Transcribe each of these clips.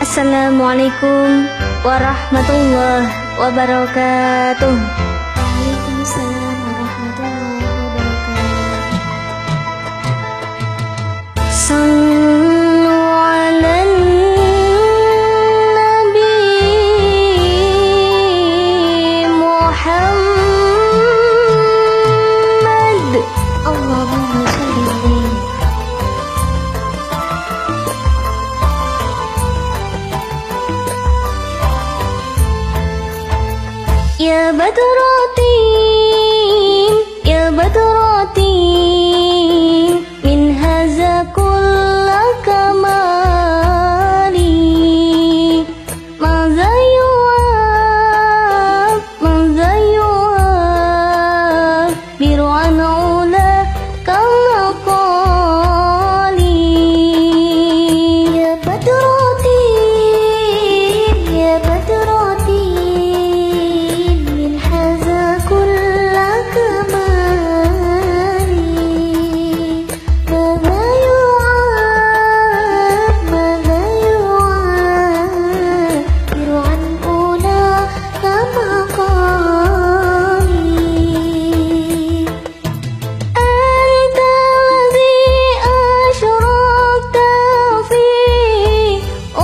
Assalamualaikum warahmatullahi wabarakatuh. Waalaikumsalam warahmatullahi wabarakatuh. Sallu ala Nabi Muhammad. Allahumma sholli alaihi. Ya Badratin, ya Badratin, min haza kulla kamali. Maza yu'ab, biru'an ula kama qali. Ya Badratin, ya Badratin, min haza kulla kamali. Mada yu'ab, mada yu'ab, biru'an ula kama qali. Anta alladhi ashraqta fi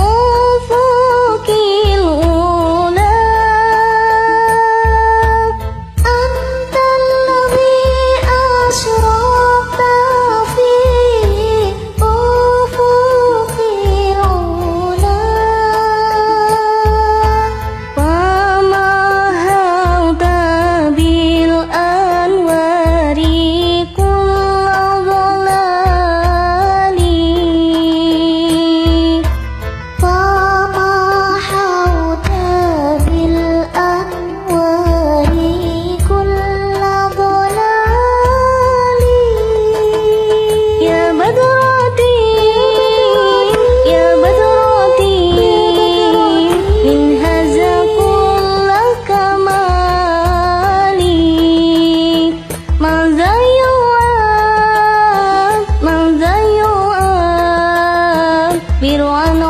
ufuqil ula. Anta alladhi ashraqta fi ufuqil ula. Wa mahauta bil anwari kulla dhalali. فمحوت بالأنوار كل ضلال. Ya Badratin, ya Badratin, min haza kulla kamali. Maza yu'ab, biru'an